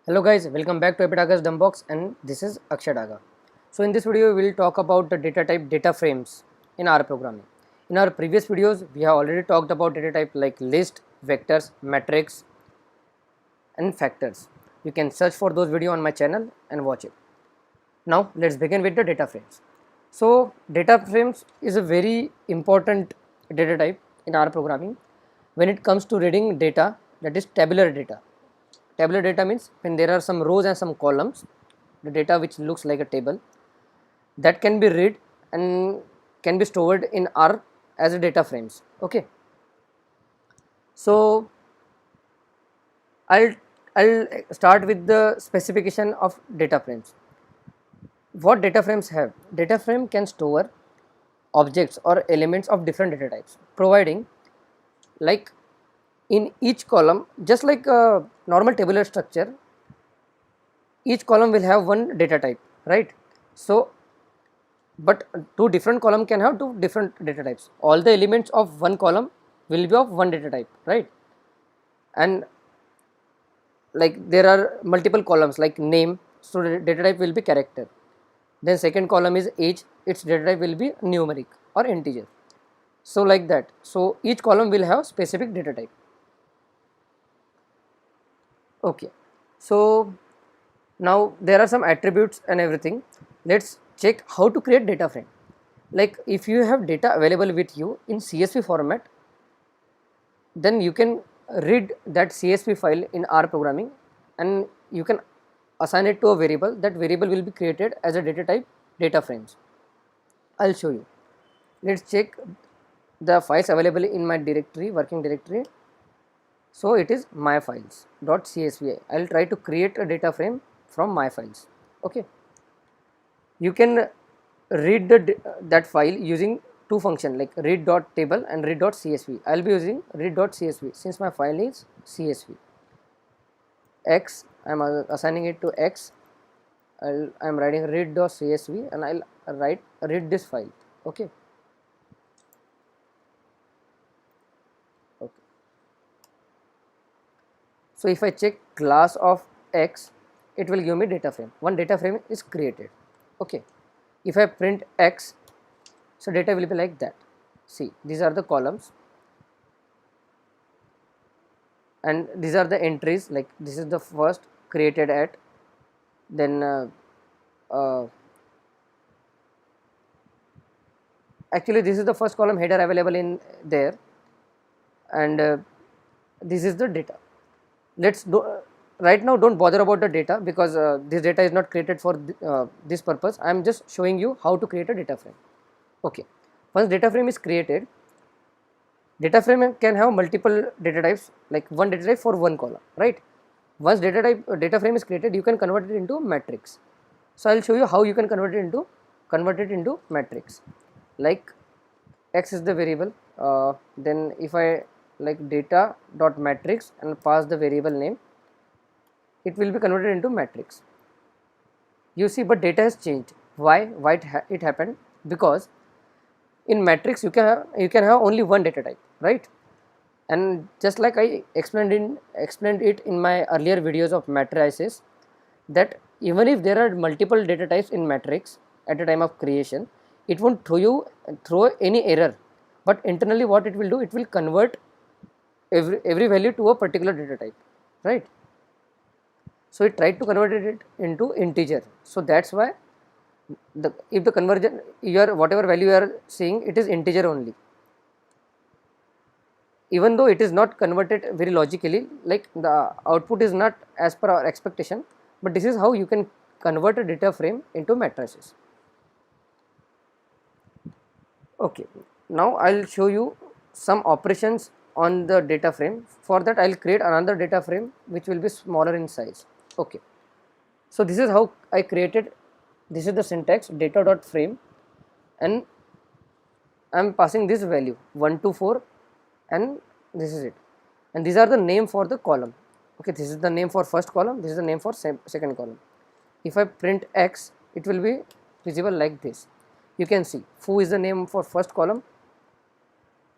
Hello guys, welcome back to Epidaga's Dumbbox and this is Akshay Daga. So in this video we will talk about the data type data frames in R programming. In our previous videos we have already talked about data type like list, vectors, matrix and factors. You can search for those videos on my channel and watch it. Now let's begin with the data frames. So data frames is a very important data type in R programming when it comes to reading data, that is tabular data. Tabular data means when there are some rows and some columns, the data which looks like a table that can be read and can be stored in R as a data frames. Okay, so I'll I'll start with the specification of data frames. What data frames have? Data frame can store objects or elements of different data types, providing like in each column, just like a normal tabular structure, each column will have one data type, right? So but two different column can have two different data types. All the elements of one column will be of one data type, right? And like there are multiple columns like name, so the data type will be character. Then second column is age, its data type will be numeric or integer. So like that, so each column will have specific data type. Okay, so now there are some attributes and everything. Let's check how to create data frame. Like if you have data available with you in CSV format, then you can read that CSV file in R programming and you can assign it to a variable. That variable will be created as a data type data frames. I'll show you. Let's check the files available in my directory, working directory. So it is my files .csv. I'll try to create a data frame from my files. Okay, you can read that file using two functions like read.table and read.csv. I'll be using read.csv since my file is csv. X, I'm assigning it to X. I'm writing read.csv and I'll read this file. Okay. Okay. So if I check class of X, it will give me data frame. One data frame is created. Okay. If I print X, so data will be like that. See, these are the columns and these are the entries, like this is the first created at, then uh, actually this is the first column header available in there, and this is the data. Let's do right now, don't bother about the data because this data is not created for this purpose. I am just showing you how to create a data frame. Okay, once data frame is created, data frame can have multiple data types, like one data type for one column, right? Once data frame is created, you can convert it into matrix. So I'll show you how you can convert it into matrix. Like X is the variable, then if I like data dot matrix and pass the variable name, it will be converted into matrix. You see, but data has changed. Why it happened? Because in matrix you can have only one data type, right? And just like I explained it in my earlier videos of matrices, that even if there are multiple data types in matrix at the time of creation, it won't throw any error, but internally what it will do, it will convert every value to a particular data type, right? So it tried to convert it into integer. So that's why if the conversion, your whatever value you are seeing, it is integer only, even though it is not converted very logically, like the output is not as per our expectation, but this is how you can convert a data frame into matrices. Okay, now I'll show you some operations on the data frame. For that I'll create another data frame which will be smaller in size. Okay, so this is how I created. This is the syntax data.frame, and I'm passing this value 1 to 4, and this is it, and these are the name for the column. Okay, this is the name for first column, this is the name for second column. If I print X, it will be visible like this. You can see foo is the name for first column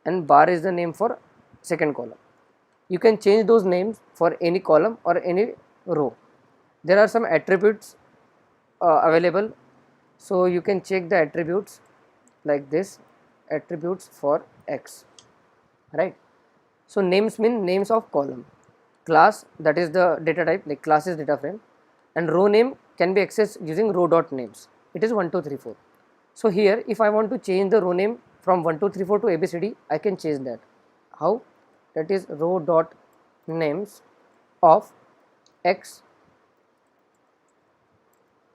and bar is the name for second column. You can change those names for any column or any row. There are some attributes available, so you can check the attributes like this, attributes for X, right? So names mean names of column, class, that is the data type, like class is data frame, and row name can be accessed using row dot names. It is 1 2 3 4. So here if I want to change the row name from 1 2 3 4 to ABCD, I can change that. How? That is row dot names of X,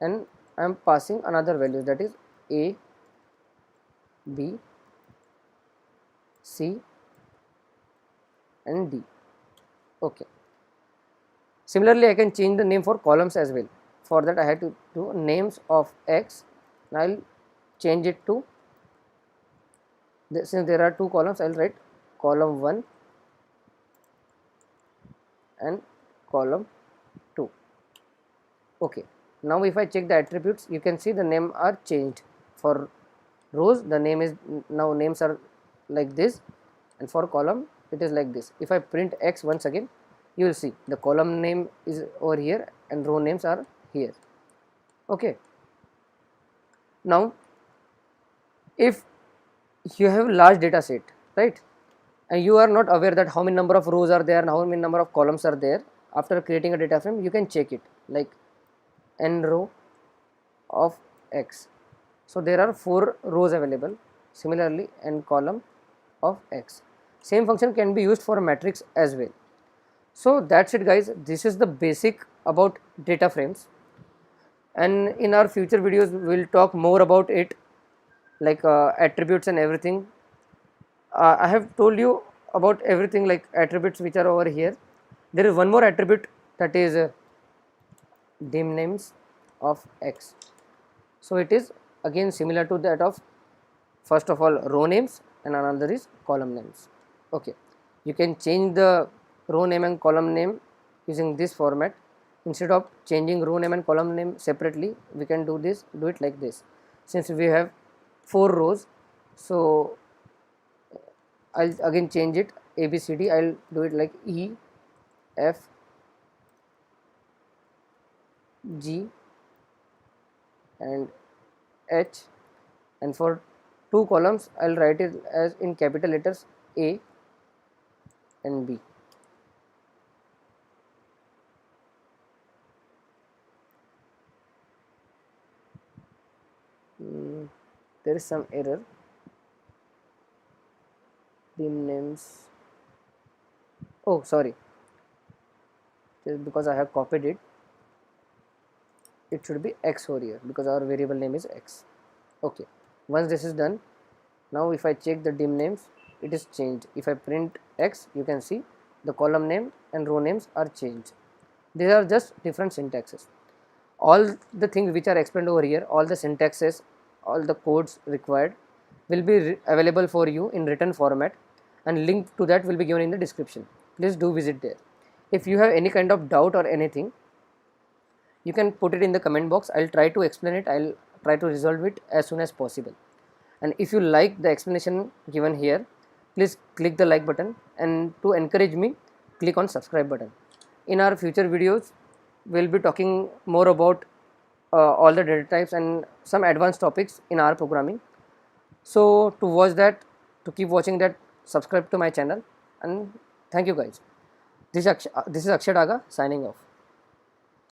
and I am passing another value, that is A, B, C and D. Okay. Similarly, I can change the name for columns as well. For that I have to do names of X, and I will change it to, since there are two columns, I will write column 1 and column 2. Okay. Now if I check the attributes, you can see the name are changed. For rows the name is, now names are like this, and for column it is like this. If I print X once again, you will see the column name is over here and row names are here. Okay. Now if you have large data set, right, and you are not aware that how many number of rows are there and how many number of columns are there, after creating a data frame you can check it, like n row of X. So there are 4 rows available. Similarly n column of X. Same function can be used for a matrix as well. So that's it guys, this is the basic about data frames, and in our future videos we will talk more about it, like attributes and everything. I have told you about everything, like attributes which are over here. There is one more attribute, that is dim names of X. So it is again similar to that of, first of all, row names, and another is column names. Okay, you can change the row name and column name using this format. Instead of changing row name and column name separately, we can do it like this. Since we have 4 rows, so I'll again change it, ABCD, I'll do it like E, F, G and H, and for 2 columns I'll write it as in capital letters A and B. There is some error, dim names, oh sorry, this is because I have copied it. It should be X over here because our variable name is X. Okay, once this is done, now if I check the dim names, it is changed. If I print X, you can see the column name and row names are changed. These are just different syntaxes. All the things which are explained over here, all the syntaxes, all the codes required will be available for you in written format, and link to that will be given in the description. Please do visit there. If you have any kind of doubt or anything, you can put it in the comment box. I'll try to explain it, I'll try to resolve it as soon as possible. And if you like the explanation given here, please click the like button, and to encourage me, click on subscribe button. In our future videos, we'll be talking more about all the data types and some advanced topics in R programming. So to watch that, to keep watching that, subscribe to my channel, and thank you guys. This is Akshay Daga signing off.